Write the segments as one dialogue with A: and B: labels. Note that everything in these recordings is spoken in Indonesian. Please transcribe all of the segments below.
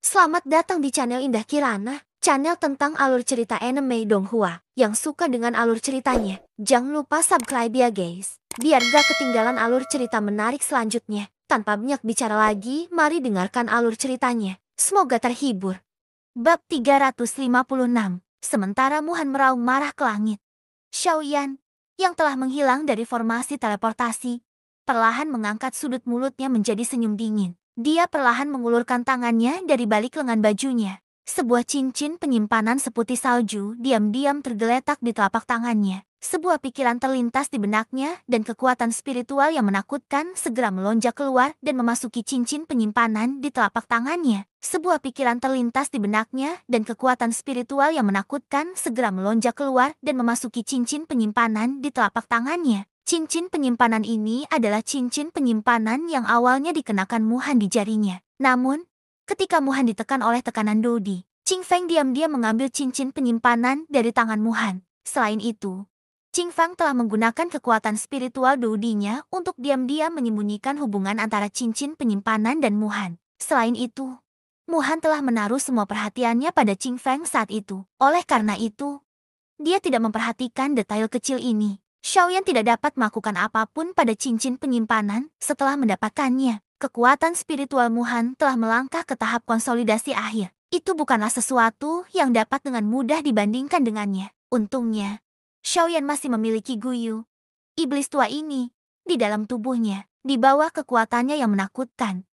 A: Selamat datang di channel Indah Kirana, channel tentang alur cerita anime Donghua. Yang suka dengan alur ceritanya, jangan lupa subscribe ya guys, biar gak ketinggalan alur cerita menarik selanjutnya. Tanpa banyak bicara lagi, mari dengarkan alur ceritanya. Semoga terhibur. Bab 356. Sementara Muhan meraung marah ke langit, Xiaoyan, yang telah menghilang dari formasi teleportasi, perlahan mengangkat sudut mulutnya menjadi senyum dingin. Dia perlahan mengulurkan tangannya dari balik lengan bajunya. Sebuah cincin penyimpanan seputih salju diam-diam tergeletak di telapak tangannya. Sebuah pikiran terlintas di benaknya dan kekuatan spiritual yang menakutkan segera melonjak keluar dan memasuki cincin penyimpanan di telapak tangannya. Sebuah pikiran terlintas di benaknya dan kekuatan spiritual yang menakutkan segera melonjak keluar dan memasuki cincin penyimpanan di telapak tangannya. Cincin penyimpanan ini adalah cincin penyimpanan yang awalnya dikenakan Muhan di jarinya. Namun, ketika Muhan ditekan oleh tekanan Dodi, Qing Feng diam-diam mengambil cincin penyimpanan dari tangan Muhan. Selain itu, Qing Feng telah menggunakan kekuatan spiritual Dodinya untuk diam-diam menyembunyikan hubungan antara cincin penyimpanan dan Muhan. Selain itu, Muhan telah menaruh semua perhatiannya pada Qing Feng saat itu. Oleh karena itu, dia tidak memperhatikan detail kecil ini. Xiaoyan tidak dapat melakukan apapun pada cincin penyimpanan setelah mendapatkannya. Kekuatan spiritual Muhan telah melangkah ke tahap konsolidasi akhir. Itu bukanlah sesuatu yang dapat dengan mudah dibandingkan dengannya. Untungnya, Xiaoyan masih memiliki Guyu, iblis tua ini, di dalam tubuhnya, di bawah kekuatannya yang menakutkan.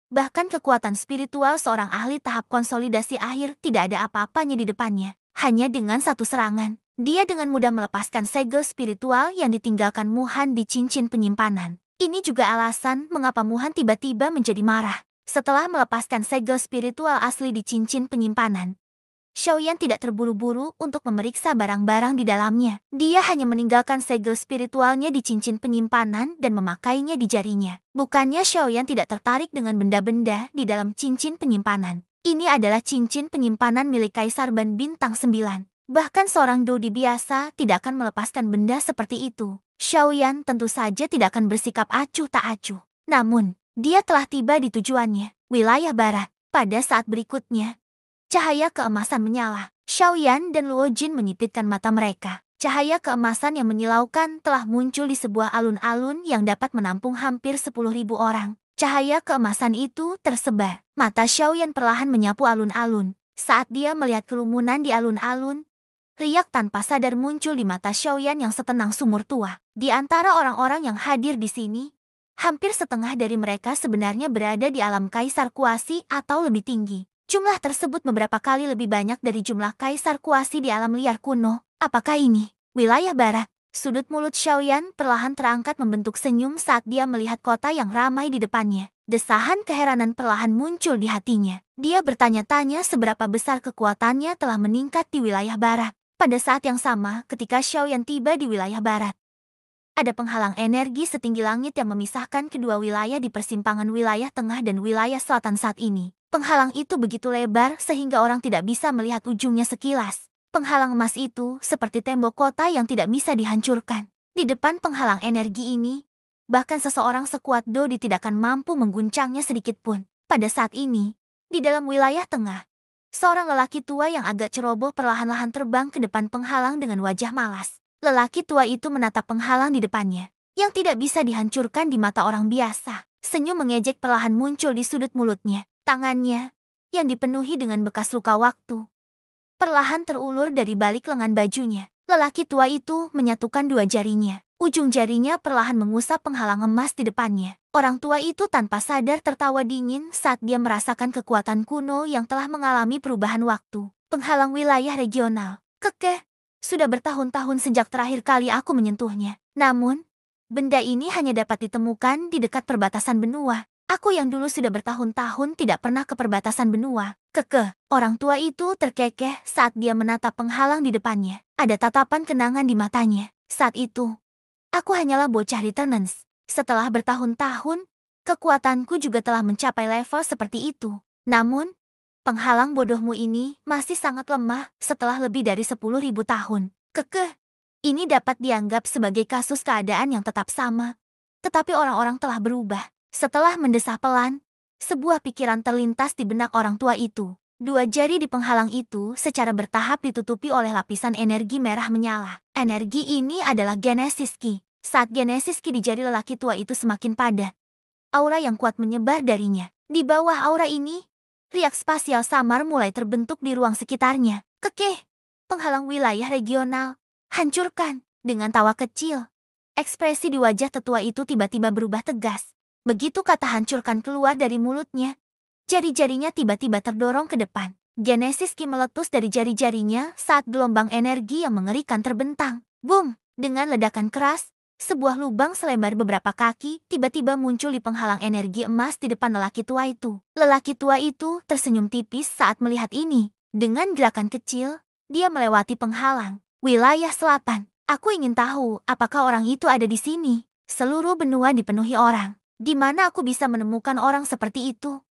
A: Bahkan kekuatan spiritual seorang ahli tahap konsolidasi akhir tidak ada apa-apanya di depannya. Hanya dengan satu serangan, dia dengan mudah melepaskan segel spiritual yang ditinggalkan Muhan di cincin penyimpanan. Ini juga alasan mengapa Muhan tiba-tiba menjadi marah. Setelah melepaskan segel spiritual asli di cincin penyimpanan, Xiaoyan tidak terburu-buru untuk memeriksa barang-barang di dalamnya. Dia hanya meninggalkan segel spiritualnya di cincin penyimpanan dan memakainya di jarinya. Bukannya Xiaoyan tidak tertarik dengan benda-benda di dalam cincin penyimpanan. Ini adalah cincin penyimpanan milik Kaisar Ban Bintang 9. Bahkan seorang Dodi biasa tidak akan melepaskan benda seperti itu. Xiaoyan tentu saja tidak akan bersikap acuh tak acuh. Namun, dia telah tiba di tujuannya, wilayah barat. Pada saat berikutnya, cahaya keemasan menyala. Xiaoyan dan Luo Jin menyipitkan mata mereka. Cahaya keemasan yang menyilaukan telah muncul di sebuah alun-alun yang dapat menampung hampir 10.000 orang. Cahaya keemasan itu tersebar. Mata Xiaoyan perlahan menyapu alun-alun. Saat dia melihat kerumunan di alun-alun, riak tanpa sadar muncul di mata Xiaoyan yang setenang sumur tua. Di antara orang-orang yang hadir di sini, hampir setengah dari mereka sebenarnya berada di alam kaisar kuasi atau lebih tinggi. Jumlah tersebut beberapa kali lebih banyak dari jumlah kaisar kuasi di alam liar kuno. Apakah ini wilayah barat? Sudut mulut Xiaoyan perlahan terangkat membentuk senyum saat dia melihat kota yang ramai di depannya. Desahan keheranan perlahan muncul di hatinya. Dia bertanya-tanya seberapa besar kekuatannya telah meningkat di wilayah barat. Pada saat yang sama, ketika Xiaoyan tiba di wilayah barat, ada penghalang energi setinggi langit yang memisahkan kedua wilayah di persimpangan wilayah tengah dan wilayah selatan saat ini. Penghalang itu begitu lebar sehingga orang tidak bisa melihat ujungnya sekilas. Penghalang emas itu seperti tembok kota yang tidak bisa dihancurkan. Di depan penghalang energi ini, bahkan seseorang sekuat Dodi tidak akan mampu mengguncangnya sedikit pun. Pada saat ini, di dalam wilayah tengah, seorang lelaki tua yang agak ceroboh perlahan-lahan terbang ke depan penghalang dengan wajah malas. Lelaki tua itu menatap penghalang di depannya, yang tidak bisa dihancurkan di mata orang biasa. Senyum mengejek perlahan muncul di sudut mulutnya. Tangannya, yang dipenuhi dengan bekas luka waktu, perlahan terulur dari balik lengan bajunya. Lelaki tua itu menyatukan dua jarinya. Ujung jarinya perlahan mengusap penghalang emas di depannya. Orang tua itu tanpa sadar tertawa dingin saat dia merasakan kekuatan kuno yang telah mengalami perubahan waktu. Penghalang wilayah regional. Kekeh. Sudah bertahun-tahun sejak terakhir kali aku menyentuhnya. Namun, benda ini hanya dapat ditemukan di dekat perbatasan benua. Aku yang dulu sudah bertahun-tahun tidak pernah ke perbatasan benua. Orang tua itu terkekeh saat dia menatap penghalang di depannya. Ada tatapan kenangan di matanya. Saat itu, aku hanyalah bocah returnance. Setelah bertahun-tahun, kekuatanku juga telah mencapai level seperti itu. Namun, penghalang bodohmu ini masih sangat lemah setelah lebih dari 10.000 tahun. Ini dapat dianggap sebagai kasus keadaan yang tetap sama. Tetapi orang-orang telah berubah. Setelah mendesah pelan, Sebuah pikiran terlintas di benak orang tua itu. Dua jari di penghalang itu secara bertahap ditutupi oleh lapisan energi merah menyala. Energi ini adalah Genesis Ki. Saat Genesis Ki di jari lelaki tua itu semakin padat, aura yang kuat menyebar darinya. Di bawah aura ini, riak spasial samar mulai terbentuk di ruang sekitarnya. Kekeh, penghalang wilayah regional, hancurkan. Dengan tawa kecil, ekspresi di wajah tetua itu tiba-tiba berubah tegas. Begitu kata hancurkan keluar dari mulutnya, jari-jarinya tiba-tiba terdorong ke depan. Genesis Ki meletus dari jari-jarinya saat gelombang energi yang mengerikan terbentang. Boom! Dengan ledakan keras, sebuah lubang selebar beberapa kaki tiba-tiba muncul di penghalang energi emas di depan lelaki tua itu. Lelaki tua itu tersenyum tipis saat melihat ini. Dengan gerakan kecil, dia melewati penghalang. Wilayah selatan. Aku ingin tahu apakah orang itu ada di sini. Seluruh benua dipenuhi orang. Di mana aku bisa menemukan orang seperti itu?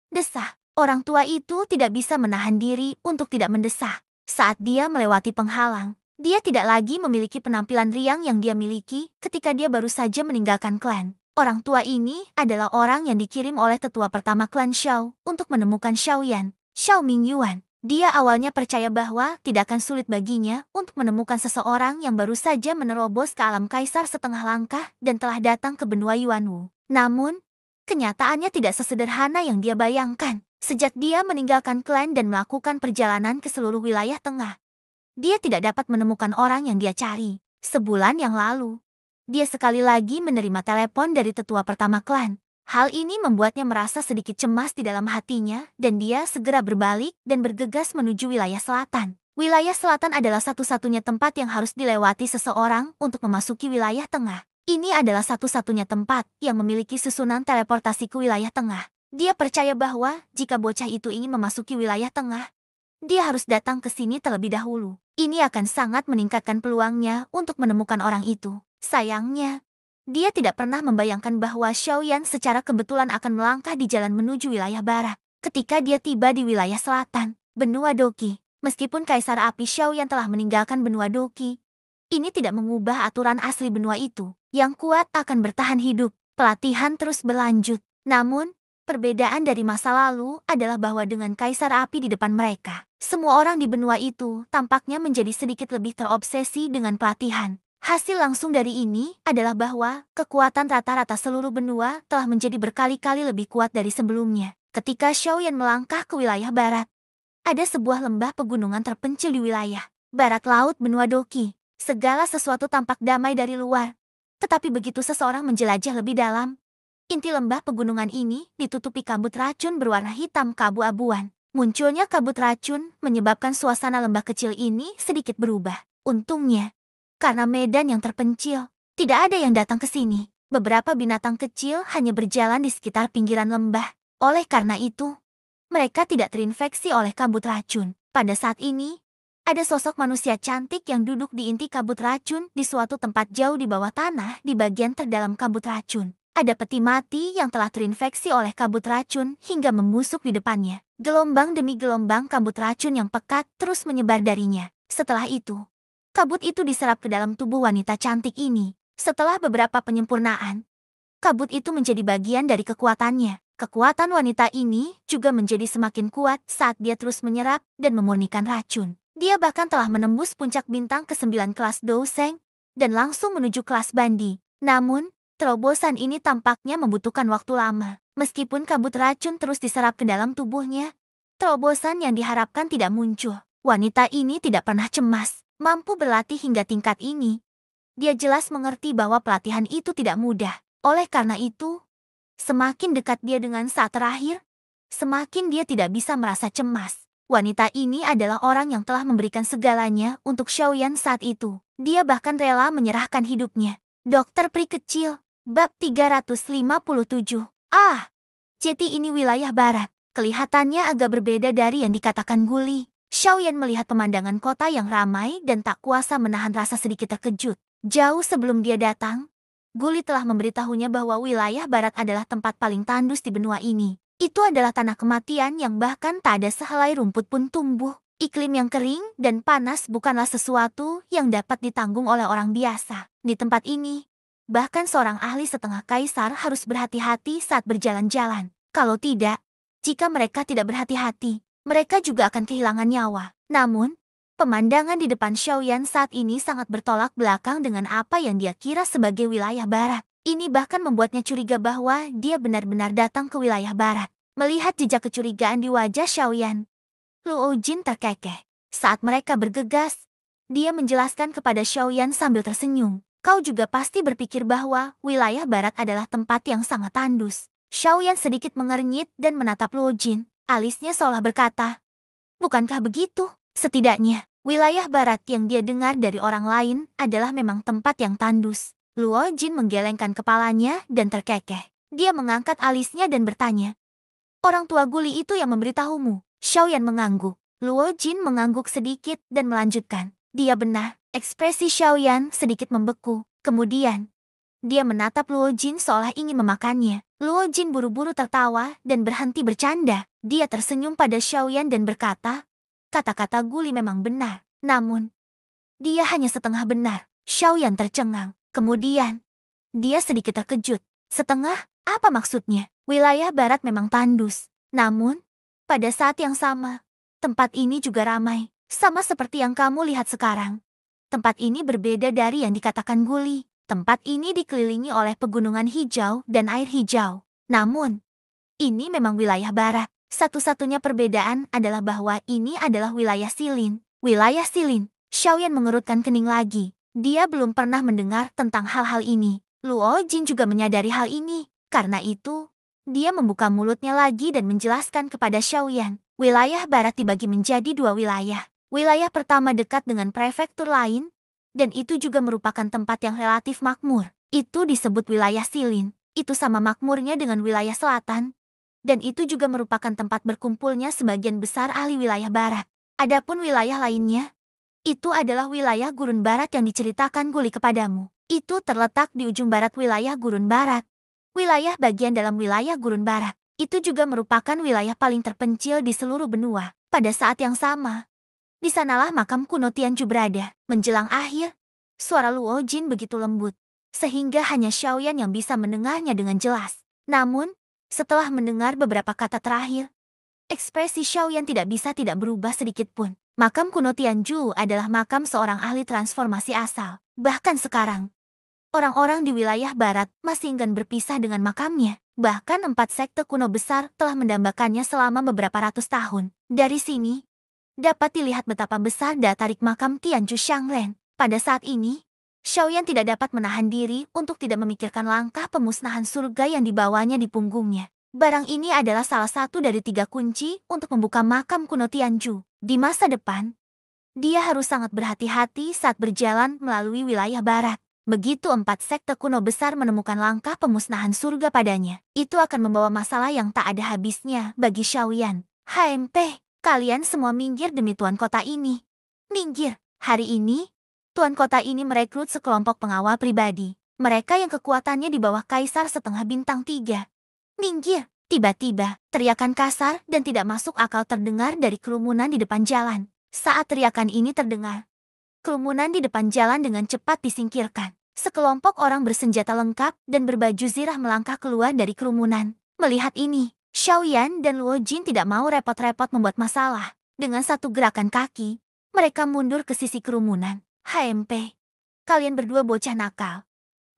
A: Desah. Orang tua itu tidak bisa menahan diri untuk tidak mendesah. Saat dia melewati penghalang, dia tidak lagi memiliki penampilan riang yang dia miliki ketika dia baru saja meninggalkan klan. Orang tua ini adalah orang yang dikirim oleh tetua pertama klan Xiao untuk menemukan Xiaoyan, Xiao Mingyuan. Dia awalnya percaya bahwa tidak akan sulit baginya untuk menemukan seseorang yang baru saja menerobos ke alam kaisar setengah langkah dan telah datang ke benua Yuanwu. Namun, kenyataannya tidak sesederhana yang dia bayangkan. Sejak dia meninggalkan klan dan melakukan perjalanan ke seluruh wilayah tengah, dia tidak dapat menemukan orang yang dia cari. Sebulan yang lalu, dia sekali lagi menerima telepon dari tetua pertama klan. Hal ini membuatnya merasa sedikit cemas di dalam hatinya dan dia segera berbalik dan bergegas menuju wilayah selatan. Wilayah selatan adalah satu-satunya tempat yang harus dilewati seseorang untuk memasuki wilayah tengah. Ini adalah satu-satunya tempat yang memiliki susunan teleportasi ke wilayah tengah. Dia percaya bahwa jika bocah itu ingin memasuki wilayah tengah, dia harus datang ke sini terlebih dahulu. Ini akan sangat meningkatkan peluangnya untuk menemukan orang itu. Sayangnya, dia tidak pernah membayangkan bahwa Xiaoyan secara kebetulan akan melangkah di jalan menuju wilayah barat. Ketika dia tiba di wilayah selatan, benua Doqi, meskipun Kaisar Api Xiaoyan telah meninggalkan benua Doqi, ini tidak mengubah aturan asli benua itu. Yang kuat akan bertahan hidup. Pelatihan terus berlanjut. Namun, perbedaan dari masa lalu adalah bahwa dengan Kaisar Api di depan mereka, semua orang di benua itu tampaknya menjadi sedikit lebih terobsesi dengan pelatihan. Hasil langsung dari ini adalah bahwa kekuatan rata-rata seluruh benua telah menjadi berkali-kali lebih kuat dari sebelumnya. Ketika Xiaoyan melangkah ke wilayah barat, ada sebuah lembah pegunungan terpencil di wilayah barat laut benua Doqi. Segala sesuatu tampak damai dari luar. Tetapi begitu seseorang menjelajah lebih dalam, inti lembah pegunungan ini ditutupi kabut racun berwarna hitam keabu-abuan. Munculnya kabut racun menyebabkan suasana lembah kecil ini sedikit berubah. Untungnya, karena medan yang terpencil, tidak ada yang datang ke sini. Beberapa binatang kecil hanya berjalan di sekitar pinggiran lembah. Oleh karena itu, mereka tidak terinfeksi oleh kabut racun. Pada saat ini, ada sosok manusia cantik yang duduk di inti kabut racun di suatu tempat jauh di bawah tanah di bagian terdalam kabut racun. Ada peti mati yang telah terinfeksi oleh kabut racun hingga membusuk di depannya. Gelombang demi gelombang kabut racun yang pekat terus menyebar darinya. Setelah itu, kabut itu diserap ke dalam tubuh wanita cantik ini. Setelah beberapa penyempurnaan, kabut itu menjadi bagian dari kekuatannya. Kekuatan wanita ini juga menjadi semakin kuat saat dia terus menyerap dan memurnikan racun. Dia bahkan telah menembus puncak bintang ke-9 kelas Douseng dan langsung menuju kelas Bandi. Namun, terobosan ini tampaknya membutuhkan waktu lama. Meskipun kabut racun terus diserap ke dalam tubuhnya, terobosan yang diharapkan tidak muncul. Wanita ini tidak pernah cemas, mampu berlatih hingga tingkat ini. Dia jelas mengerti bahwa pelatihan itu tidak mudah. Oleh karena itu, semakin dekat dia dengan saat terakhir, semakin dia tidak bisa merasa cemas. Wanita ini adalah orang yang telah memberikan segalanya untuk Xiaoyan saat itu. Dia bahkan rela menyerahkan hidupnya. Dokter Pri Kecil, Bab 357. Jadi ini wilayah barat. Kelihatannya agak berbeda dari yang dikatakan Guli. Xiaoyan melihat pemandangan kota yang ramai dan tak kuasa menahan rasa sedikit terkejut. Jauh sebelum dia datang, Guli telah memberitahunya bahwa wilayah barat adalah tempat paling tandus di benua ini. Itu adalah tanah kematian yang bahkan tak ada sehelai rumput pun tumbuh. Iklim yang kering dan panas bukanlah sesuatu yang dapat ditanggung oleh orang biasa. Di tempat ini, bahkan seorang ahli setengah kaisar harus berhati-hati saat berjalan-jalan. Kalau tidak, jika mereka tidak berhati-hati, mereka juga akan kehilangan nyawa. Namun, pemandangan di depan Xiaoyan saat ini sangat bertolak belakang dengan apa yang dia kira sebagai wilayah barat. Ini bahkan membuatnya curiga bahwa dia benar-benar datang ke wilayah barat. Melihat jejak kecurigaan di wajah Xiaoyan, Luo Jin terkekeh. Saat mereka bergegas, dia menjelaskan kepada Xiaoyan sambil tersenyum. Kau juga pasti berpikir bahwa wilayah barat adalah tempat yang sangat tandus. Xiaoyan sedikit mengernyit dan menatap Luo Jin. Alisnya seolah berkata, bukankah begitu? Setidaknya, wilayah barat yang dia dengar dari orang lain adalah memang tempat yang tandus. Luo Jin menggelengkan kepalanya dan terkekeh. Dia mengangkat alisnya dan bertanya, orang tua Guli itu yang memberitahumu? Xiaoyan mengangguk. Luo Jin mengangguk sedikit dan melanjutkan. Dia benar. Ekspresi Xiaoyan sedikit membeku. Kemudian, dia menatap Luo Jin seolah ingin memakannya. Luo Jin buru-buru tertawa dan berhenti bercanda. Dia tersenyum pada Xiaoyan dan berkata, kata-kata Guli memang benar. Namun, dia hanya setengah benar. Xiaoyan tercengang. Kemudian, dia sedikit terkejut. Setengah? Apa maksudnya? Wilayah barat memang tandus. Namun, pada saat yang sama, tempat ini juga ramai. Sama seperti yang kamu lihat sekarang. Tempat ini berbeda dari yang dikatakan Guli. Tempat ini dikelilingi oleh pegunungan hijau dan air hijau. Namun, ini memang wilayah barat. Satu-satunya perbedaan adalah bahwa ini adalah wilayah Silin. Wilayah Silin. Xiaoyan mengerutkan kening lagi. Dia belum pernah mendengar tentang hal-hal ini. Luo Jin juga menyadari hal ini. Karena itu, dia membuka mulutnya lagi dan menjelaskan kepada Xiaoyan. Wilayah barat dibagi menjadi dua wilayah. Wilayah pertama dekat dengan prefektur lain, dan itu juga merupakan tempat yang relatif makmur. Itu disebut wilayah Silin. Itu sama makmurnya dengan wilayah selatan. Dan itu juga merupakan tempat berkumpulnya sebagian besar ahli wilayah barat. Adapun wilayah lainnya, itu adalah wilayah gurun barat yang diceritakan Guli kepadamu. Itu terletak di ujung barat wilayah gurun barat. Wilayah bagian dalam wilayah gurun barat. Itu juga merupakan wilayah paling terpencil di seluruh benua. Pada saat yang sama, di sanalah makam kuno Tianju berada. Menjelang akhir, suara Luo Jin begitu lembut, sehingga hanya Xiaoyan yang bisa mendengarnya dengan jelas. Namun, setelah mendengar beberapa kata terakhir, ekspresi Xiaoyan tidak berubah sedikit pun. Makam kuno Tianju adalah makam seorang ahli transformasi asal. Bahkan sekarang, orang-orang di wilayah barat masih enggan berpisah dengan makamnya. Bahkan 4 sekte kuno besar telah mendambakannya selama beberapa ratus tahun. Dari sini, dapat dilihat betapa besar daya tarik makam Tianju Shanglen. Pada saat ini, Xiaoyan tidak dapat menahan diri untuk tidak memikirkan langkah pemusnahan surga yang dibawanya di punggungnya. Barang ini adalah salah satu dari 3 kunci untuk membuka makam kuno Tianju. Di masa depan, dia harus sangat berhati-hati saat berjalan melalui wilayah barat. Begitu 4 sekte kuno besar menemukan langkah pemusnahan surga padanya, itu akan membawa masalah yang tak ada habisnya bagi Xiaoyan. HMP, kalian semua minggir demi tuan kota ini. Minggir. Hari ini, tuan kota ini merekrut sekelompok pengawal pribadi. Mereka yang kekuatannya di bawah kaisar setengah bintang 3. Minggir. Tiba-tiba, teriakan kasar dan tidak masuk akal terdengar dari kerumunan di depan jalan. Saat teriakan ini terdengar, kerumunan di depan jalan dengan cepat disingkirkan. Sekelompok orang bersenjata lengkap dan berbaju zirah melangkah keluar dari kerumunan. Melihat ini, Xiaoyan dan Luo Jin tidak mau repot-repot membuat masalah. Dengan satu gerakan kaki, mereka mundur ke sisi kerumunan. HMP, kalian berdua bocah nakal.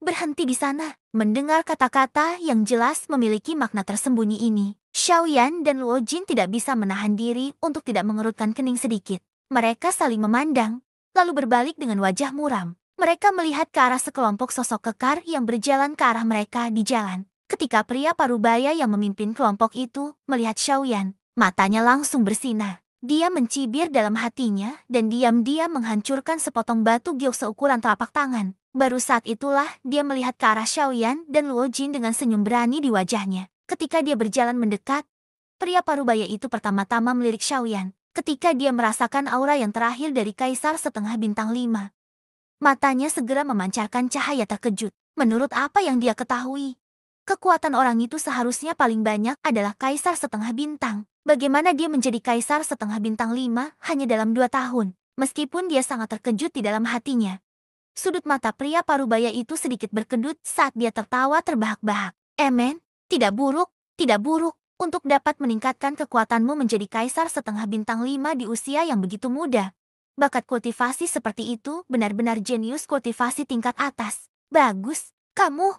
A: Berhenti di sana. Mendengar kata-kata yang jelas memiliki makna tersembunyi ini, Xiaoyan dan Luo Jin tidak bisa menahan diri untuk tidak mengerutkan kening sedikit. Mereka saling memandang, lalu berbalik dengan wajah muram. Mereka melihat ke arah sekelompok sosok kekar yang berjalan ke arah mereka di jalan. Ketika pria parubaya yang memimpin kelompok itu melihat Xiaoyan, matanya langsung bersinar. Dia mencibir dalam hatinya dan diam-diam menghancurkan sepotong batu giok seukuran telapak tangan. Baru saat itulah dia melihat ke arah Xiaoyan dan Luo Jin dengan senyum berani di wajahnya. Ketika dia berjalan mendekat, pria parubaya itu pertama-tama melirik Xiaoyan. Ketika dia merasakan aura yang terakhir dari kaisar setengah bintang 5. Matanya segera memancarkan cahaya terkejut. Menurut apa yang dia ketahui, kekuatan orang itu seharusnya paling banyak adalah kaisar setengah bintang. Bagaimana dia menjadi kaisar setengah bintang 5 hanya dalam 2 tahun? Meskipun dia sangat terkejut di dalam hatinya, sudut mata pria parubaya itu sedikit berkedut saat dia tertawa terbahak-bahak. Emen, tidak buruk, tidak buruk. untuk dapat meningkatkan kekuatanmu menjadi kaisar setengah bintang 5 di usia yang begitu muda. Bakat kultivasi seperti itu benar-benar jenius kultivasi tingkat atas. Bagus, kamu.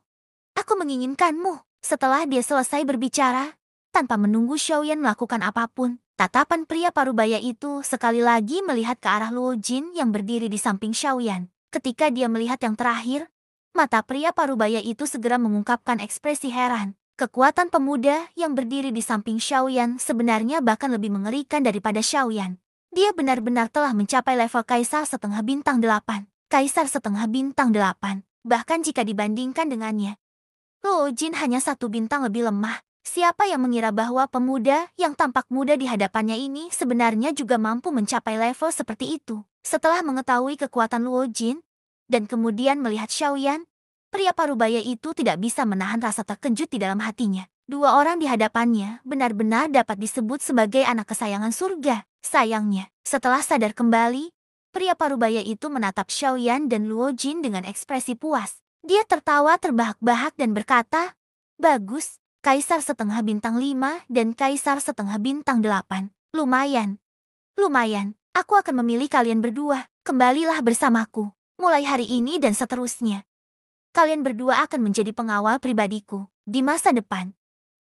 A: Aku menginginkanmu. Setelah dia selesai berbicara, tanpa menunggu Xiaoyan melakukan apapun, tatapan pria parubaya itu sekali lagi melihat ke arah Luo Jin yang berdiri di samping Xiaoyan. Ketika dia melihat yang terakhir, mata pria parubaya itu segera mengungkapkan ekspresi heran. Kekuatan pemuda yang berdiri di samping Xiaoyan sebenarnya bahkan lebih mengerikan daripada Xiaoyan. Dia benar-benar telah mencapai level Kaisar setengah bintang 8. Kaisar setengah bintang 8. Bahkan jika dibandingkan dengannya, Luo Jin hanya 1 bintang lebih lemah. Siapa yang mengira bahwa pemuda yang tampak muda di hadapannya ini sebenarnya juga mampu mencapai level seperti itu? Setelah mengetahui kekuatan Luo Jin, dan kemudian melihat Xiaoyan, pria parubaya itu tidak bisa menahan rasa terkejut di dalam hatinya. Dua orang di hadapannya benar-benar dapat disebut sebagai anak kesayangan surga. Sayangnya, setelah sadar kembali, pria parubaya itu menatap Xiaoyan dan Luo Jin dengan ekspresi puas. Dia tertawa terbahak-bahak dan berkata, "Bagus, Kaisar setengah bintang 5 dan Kaisar setengah bintang 8. Lumayan. Lumayan, aku akan memilih kalian berdua. Kembalilah bersamaku. Mulai hari ini dan seterusnya. Kalian berdua akan menjadi pengawal pribadiku. Di masa depan,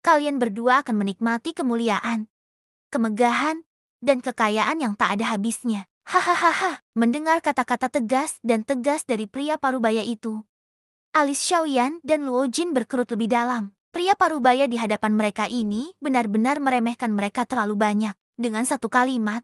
A: kalian berdua akan menikmati kemuliaan, kemegahan, dan kekayaan yang tak ada habisnya." Hahaha. Mendengar kata-kata tegas dan tegas dari pria parubaya itu, alis Xiaoyan dan Luo Jin berkerut lebih dalam. Pria parubaya di hadapan mereka ini benar-benar meremehkan mereka terlalu banyak. Dengan satu kalimat,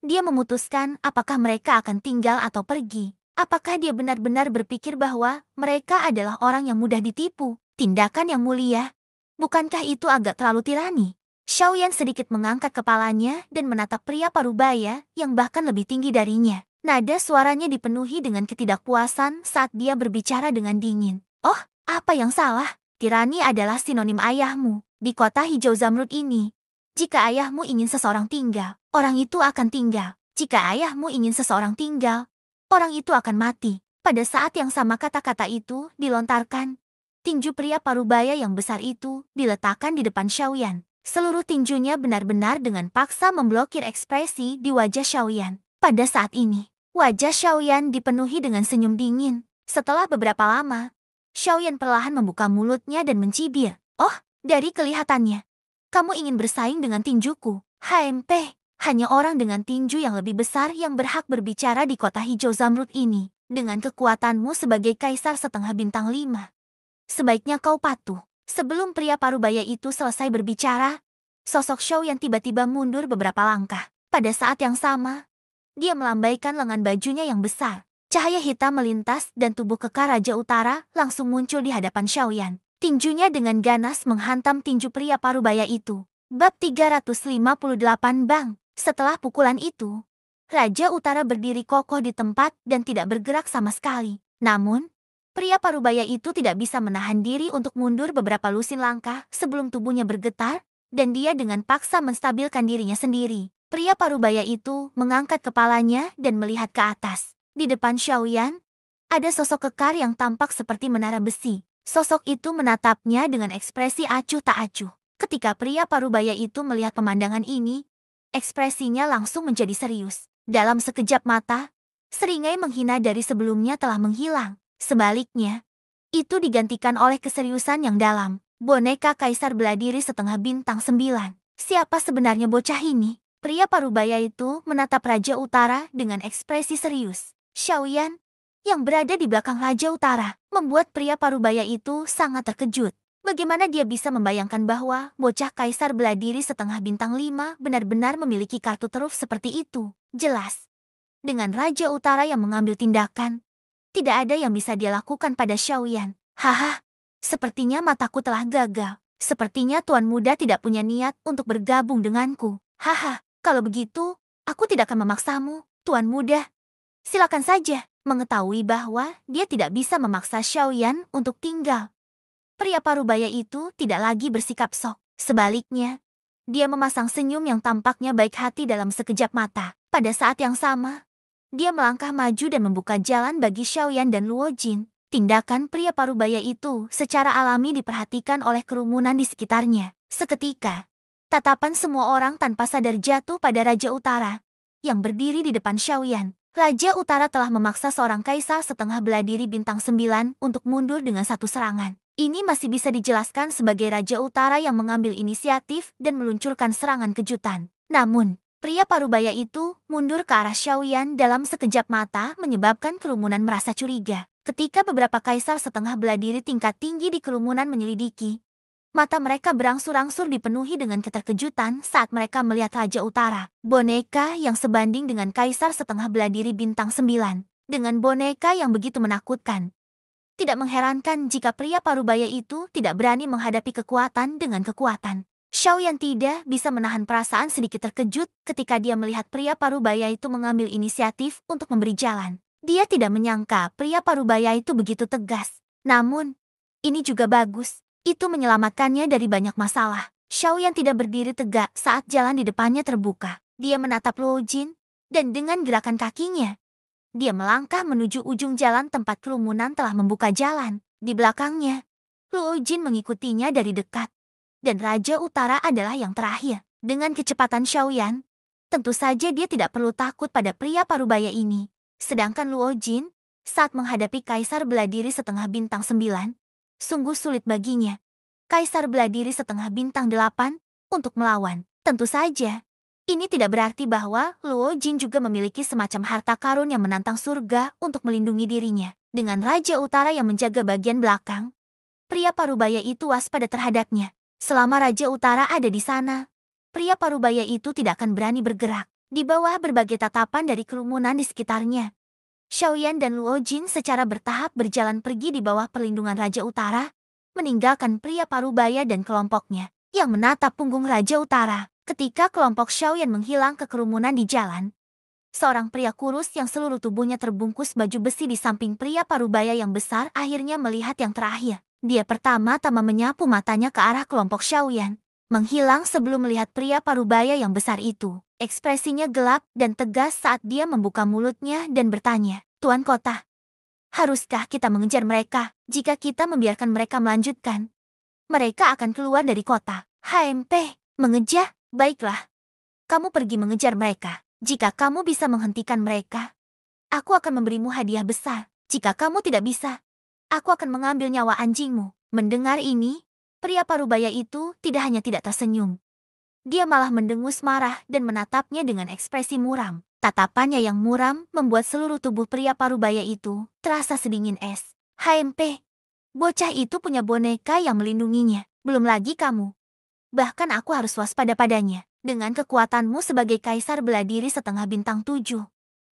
A: dia memutuskan apakah mereka akan tinggal atau pergi. Apakah dia benar-benar berpikir bahwa mereka adalah orang yang mudah ditipu? Tindakan yang mulia. Bukankah itu agak terlalu tirani? Xiaoyan sedikit mengangkat kepalanya dan menatap pria parubaya yang bahkan lebih tinggi darinya. Nada suaranya dipenuhi dengan ketidakpuasan saat dia berbicara dengan dingin. "Oh, apa yang salah? Tirani adalah sinonim ayahmu di kota hijau zamrud ini. Jika ayahmu ingin seseorang tinggal, orang itu akan tinggal. Jika ayahmu ingin seseorang tinggal, orang itu akan mati." Pada saat yang sama kata-kata itu dilontarkan, tinju pria parubaya yang besar itu diletakkan di depan Xiaoyan. Seluruh tinjunya benar-benar dengan paksa memblokir ekspresi di wajah Xiaoyan. Pada saat ini, wajah Xiaoyan dipenuhi dengan senyum dingin. Setelah beberapa lama, Xiaoyan perlahan membuka mulutnya dan mencibir. "Oh, dari kelihatannya, kamu ingin bersaing dengan tinjuku. HMP, hanya orang dengan tinju yang lebih besar yang berhak berbicara di kota hijau zamrud ini. Dengan kekuatanmu sebagai kaisar setengah bintang 5, sebaiknya kau patuh." Sebelum pria parubaya itu selesai berbicara, sosok Xiaoyan tiba-tiba mundur beberapa langkah. Pada saat yang sama, dia melambaikan lengan bajunya yang besar. Cahaya hitam melintas dan tubuh kekar Raja Utara langsung muncul di hadapan Xiaoyan. Tinjunya dengan ganas menghantam tinju pria parubaya itu. Bab 358 Bang. Setelah pukulan itu, Raja Utara berdiri kokoh di tempat dan tidak bergerak sama sekali. Namun, pria parubaya itu tidak bisa menahan diri untuk mundur beberapa lusin langkah sebelum tubuhnya bergetar, dan dia dengan paksa menstabilkan dirinya sendiri. Pria parubaya itu mengangkat kepalanya dan melihat ke atas. Di depan Xiaoyan, ada sosok kekar yang tampak seperti menara besi. Sosok itu menatapnya dengan ekspresi acuh tak acuh. Ketika pria parubaya itu melihat pemandangan ini, ekspresinya langsung menjadi serius. Dalam sekejap mata, seringai menghina dari sebelumnya telah menghilang. Sebaliknya, itu digantikan oleh keseriusan yang dalam. Boneka kaisar beladiri setengah bintang 9. Siapa sebenarnya bocah ini? Pria parubaya itu menatap Raja Utara dengan ekspresi serius. Xiaoyan, yang berada di belakang Raja Utara, membuat pria parubaya itu sangat terkejut. Bagaimana dia bisa membayangkan bahwa bocah kaisar beladiri setengah bintang 5 benar-benar memiliki kartu truf seperti itu? Jelas, dengan Raja Utara yang mengambil tindakan, tidak ada yang bisa dia lakukan pada Xiaoyan. Haha, sepertinya mataku telah gagal. Sepertinya Tuan Muda tidak punya niat untuk bergabung denganku. Haha, kalau begitu, aku tidak akan memaksamu, Tuan Muda. Silakan saja. Mengetahui bahwa dia tidak bisa memaksa Xiaoyan untuk tinggal, pria parubaya itu tidak lagi bersikap sok. Sebaliknya, dia memasang senyum yang tampaknya baik hati dalam sekejap mata. Pada saat yang sama, dia melangkah maju dan membuka jalan bagi Xiaoyan dan Luo Jin. Tindakan pria parubaya itu secara alami diperhatikan oleh kerumunan di sekitarnya. Seketika, Tatapan semua orang tanpa sadar jatuh pada Raja Utara yang berdiri di depan Xiaoyan. Raja Utara telah memaksa seorang kaisar setengah bela diri bintang 9 untuk mundur dengan satu serangan. Ini masih bisa dijelaskan sebagai Raja Utara yang mengambil inisiatif dan meluncurkan serangan kejutan. Namun, pria parubaya itu mundur ke arah Xiaoyan dalam sekejap mata menyebabkan kerumunan merasa curiga. Ketika beberapa kaisar setengah bela diri tingkat tinggi di kerumunan menyelidiki, mata mereka berangsur-angsur dipenuhi dengan keterkejutan saat mereka melihat Raja Utara. Boneka yang sebanding dengan kaisar setengah bela diri bintang 9. Dengan boneka yang begitu menakutkan. Tidak mengherankan jika pria parubaya itu tidak berani menghadapi kekuatan dengan kekuatan. Xiaoyan tidak bisa menahan perasaan sedikit terkejut ketika dia melihat pria parubaya itu mengambil inisiatif untuk memberi jalan. Dia tidak menyangka pria parubaya itu begitu tegas. Namun, ini juga bagus. Itu menyelamatkannya dari banyak masalah. Xiaoyan tidak berdiri tegak saat jalan di depannya terbuka. Dia menatap Luo Jin, dan dengan gerakan kakinya, dia melangkah menuju ujung jalan tempat kerumunan telah membuka jalan. Di belakangnya, Luo Jin mengikutinya dari dekat. Dan Raja Utara adalah yang terakhir. Dengan kecepatan Xiaoyan, tentu saja dia tidak perlu takut pada pria parubaya ini. Sedangkan Luo Jin, saat menghadapi Kaisar bela diri setengah bintang 9, sungguh sulit baginya. Kaisar bela diri setengah bintang 8 untuk melawan. Tentu saja, ini tidak berarti bahwa Luo Jin juga memiliki semacam harta karun yang menantang surga untuk melindungi dirinya. Dengan Raja Utara yang menjaga bagian belakang, pria parubaya itu waspada terhadapnya. Selama Raja Utara ada di sana, pria parubaya itu tidak akan berani bergerak. Di bawah berbagai tatapan dari kerumunan di sekitarnya, Xiaoyan dan Luo Jin secara bertahap berjalan pergi di bawah perlindungan Raja Utara, meninggalkan pria parubaya dan kelompoknya yang menatap punggung Raja Utara. Ketika kelompok Xiaoyan menghilang ke kerumunan di jalan, seorang pria kurus yang seluruh tubuhnya terbungkus baju besi di samping pria parubaya yang besar akhirnya melihat yang terakhir. Dia pertama-tama menyapu matanya ke arah kelompok Xiaoyan, menghilang sebelum melihat pria parubaya yang besar itu. Ekspresinya gelap dan tegas saat dia membuka mulutnya dan bertanya, "Tuan Kota, haruskah kita mengejar mereka? Jika kita membiarkan mereka melanjutkan, mereka akan keluar dari kota." "HMP, mengejar? Baiklah. Kamu pergi mengejar mereka. Jika kamu bisa menghentikan mereka, aku akan memberimu hadiah besar. Jika kamu tidak bisa, aku akan mengambil nyawa anjingmu." Mendengar ini, pria parubaya itu tidak hanya tidak tersenyum. Dia malah mendengus marah dan menatapnya dengan ekspresi muram. Tatapannya yang muram membuat seluruh tubuh pria parubaya itu terasa sedingin es. "HMP, bocah itu punya boneka yang melindunginya. Belum lagi kamu. Bahkan aku harus waspada padanya. Dengan kekuatanmu sebagai kaisar bela diri setengah bintang 7.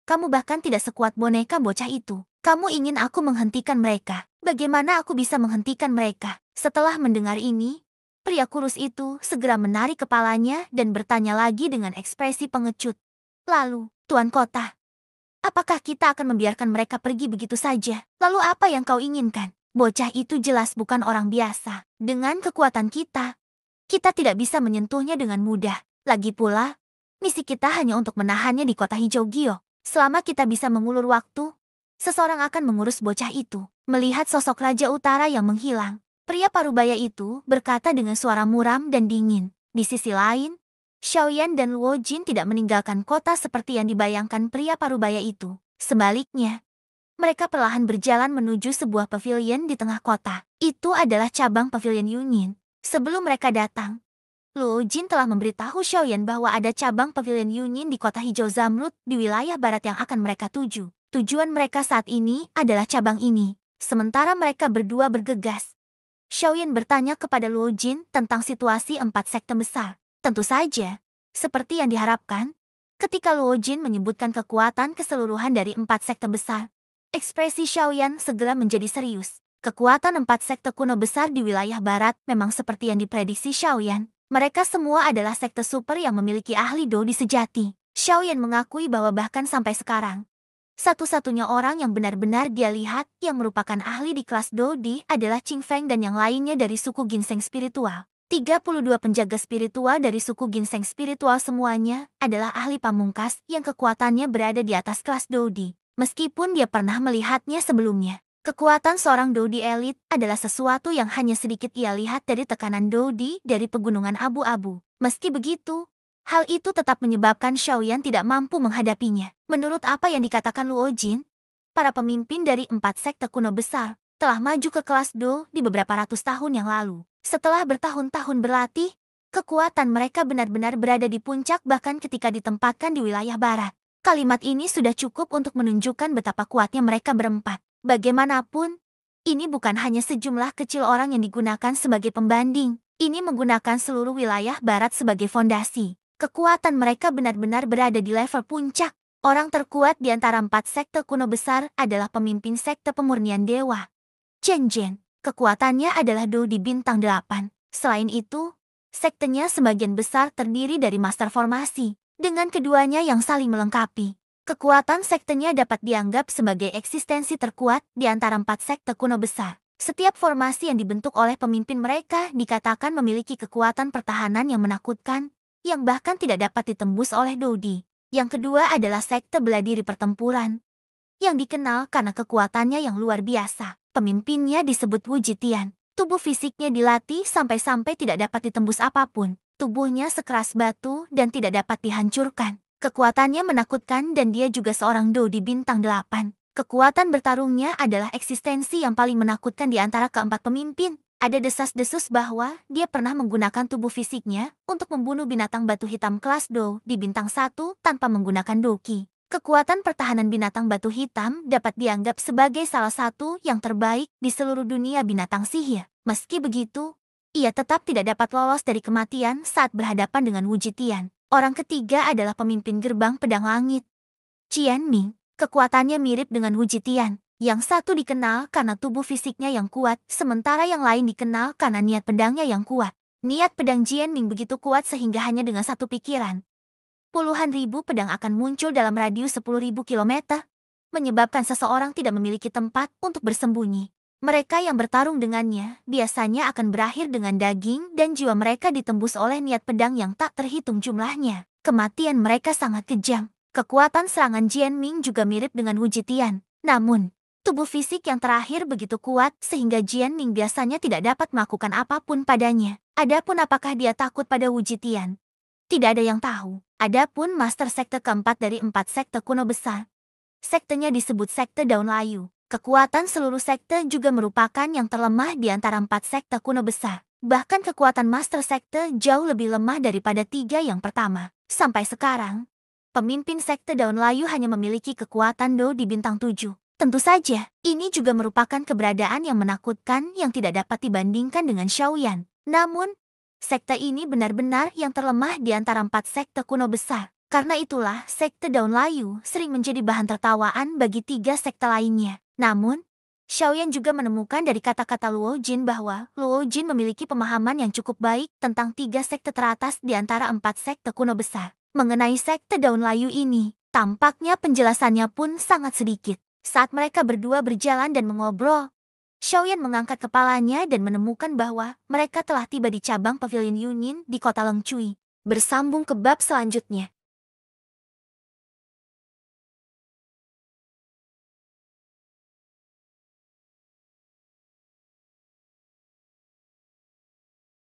A: Kamu bahkan tidak sekuat boneka bocah itu. Kamu ingin aku menghentikan mereka. Bagaimana aku bisa menghentikan mereka?" Setelah mendengar ini, pria kurus itu segera menarik kepalanya dan bertanya lagi dengan ekspresi pengecut. "Lalu, Tuan Kota, apakah kita akan membiarkan mereka pergi begitu saja? Lalu apa yang kau inginkan?" Bocah itu jelas bukan orang biasa. Dengan kekuatan kita tidak bisa menyentuhnya dengan mudah. Lagi pula, misi kita hanya untuk menahannya di kota hijau Gio. Selama kita bisa mengulur waktu, seseorang akan mengurus bocah itu. Melihat sosok Raja Utara yang menghilang, pria parubaya itu berkata dengan suara muram dan dingin. Di sisi lain, Xiaoyan dan Luo Jin tidak meninggalkan kota seperti yang dibayangkan pria parubaya itu. Sebaliknya, mereka perlahan berjalan menuju sebuah pavilion di tengah kota. Itu adalah cabang pavilion Yunyin. Sebelum mereka datang, Luo Jin telah memberitahu Xiaoyan bahwa ada cabang pavilion Yunyin di kota hijau Zamrud di wilayah barat yang akan mereka tuju. Tujuan mereka saat ini adalah cabang ini. Sementara mereka berdua bergegas, Xiaoyan bertanya kepada Luo Jin tentang situasi 4 sekte besar. Tentu saja, seperti yang diharapkan, ketika Luo Jin menyebutkan kekuatan keseluruhan dari 4 sekte besar, ekspresi Xiaoyan segera menjadi serius. Kekuatan 4 sekte kuno besar di wilayah barat memang seperti yang diprediksi Xiaoyan. Mereka semua adalah sekte super yang memiliki ahli Dodi sejati. Xiaoyan mengakui bahwa bahkan sampai sekarang, satu-satunya orang yang benar-benar dia lihat yang merupakan ahli di kelas Dodi adalah Qing Feng dan yang lainnya dari suku ginseng spiritual. 32 penjaga spiritual dari suku ginseng spiritual semuanya adalah ahli pamungkas yang kekuatannya berada di atas kelas Dodi. Meskipun dia pernah melihatnya sebelumnya, Kekuatan seorang Dodi elit adalah sesuatu yang hanya sedikit ia lihat dari tekanan Dodi dari pegunungan abu-abu. Meski begitu, hal itu tetap menyebabkan Xiaoyan tidak mampu menghadapinya. Menurut apa yang dikatakan Luo Jin, para pemimpin dari 4 sekte kuno besar telah maju ke kelas Do di beberapa ratus tahun yang lalu. Setelah bertahun-tahun berlatih, kekuatan mereka benar-benar berada di puncak bahkan ketika ditempatkan di wilayah barat. Kalimat ini sudah cukup untuk menunjukkan betapa kuatnya mereka berempat. Bagaimanapun, ini bukan hanya sejumlah kecil orang yang digunakan sebagai pembanding. Ini menggunakan seluruh wilayah barat sebagai fondasi. Kekuatan mereka benar-benar berada di level puncak. Orang terkuat di antara 4 sekte kuno besar adalah pemimpin sekte pemurnian dewa. Chen Zhen, kekuatannya adalah Do di bintang 8. Selain itu, sektenya sebagian besar terdiri dari master formasi. Dengan keduanya yang saling melengkapi, kekuatan sektenya dapat dianggap sebagai eksistensi terkuat di antara 4 sekte kuno besar. Setiap formasi yang dibentuk oleh pemimpin mereka dikatakan memiliki kekuatan pertahanan yang menakutkan, yang bahkan tidak dapat ditembus oleh Dodi. Yang kedua adalah sekte bela diri pertempuran, yang dikenal karena kekuatannya yang luar biasa. Pemimpinnya disebut Wu Jitian. Tubuh fisiknya dilatih sampai-sampai tidak dapat ditembus apapun. Tubuhnya sekeras batu dan tidak dapat dihancurkan. Kekuatannya menakutkan dan dia juga seorang Do di bintang 8. Kekuatan bertarungnya adalah eksistensi yang paling menakutkan di antara keempat pemimpin. Ada desas-desus bahwa dia pernah menggunakan tubuh fisiknya untuk membunuh binatang batu hitam kelas Do di bintang 1 tanpa menggunakan doki. Kekuatan pertahanan binatang batu hitam dapat dianggap sebagai salah satu yang terbaik di seluruh dunia binatang sihir. Meski begitu, ia tetap tidak dapat lolos dari kematian saat berhadapan dengan Wu Jitian. Orang ketiga adalah pemimpin gerbang pedang langit, Qian Ming. Kekuatannya mirip dengan Wu Jitian. Yang satu dikenal karena tubuh fisiknya yang kuat, sementara yang lain dikenal karena niat pedangnya yang kuat. Niat pedang Qian Ming begitu kuat sehingga hanya dengan satu pikiran, puluhan ribu pedang akan muncul dalam radius 10.000 kilometer, menyebabkan seseorang tidak memiliki tempat untuk bersembunyi. Mereka yang bertarung dengannya biasanya akan berakhir dengan daging dan jiwa mereka ditembus oleh niat pedang yang tak terhitung jumlahnya. Kematian mereka sangat kejam. Kekuatan serangan Jian Ming juga mirip dengan Wu Jitian. Namun, tubuh fisik yang terakhir begitu kuat sehingga Jian Ming biasanya tidak dapat melakukan apapun padanya. Adapun apakah dia takut pada Wu Jitian? Tidak ada yang tahu. Adapun master sekte keempat dari 4 sekte kuno besar, sektenya disebut sekte daun layu. Kekuatan seluruh sekte juga merupakan yang terlemah di antara 4 sekte kuno besar. Bahkan kekuatan master sekte jauh lebih lemah daripada 3 yang pertama. Sampai sekarang, pemimpin sekte daun layu hanya memiliki kekuatan Do di bintang 7. Tentu saja, ini juga merupakan keberadaan yang menakutkan yang tidak dapat dibandingkan dengan Xiaoyan. Namun, sekte ini benar-benar yang terlemah di antara 4 sekte kuno besar. Karena itulah, sekte daun layu sering menjadi bahan tertawaan bagi 3 sekte lainnya. Namun, Xiaoyan juga menemukan dari kata-kata Luo Jin bahwa Luo Jin memiliki pemahaman yang cukup baik tentang 3 sekte teratas di antara 4 sekte kuno besar. Mengenai sekte daun layu ini, tampaknya penjelasannya pun sangat sedikit. Saat mereka berdua berjalan dan mengobrol, Xiaoyan mengangkat kepalanya dan menemukan bahwa mereka telah tiba di cabang Pavilion Yunin di kota Lengcui. Bersambung ke bab selanjutnya.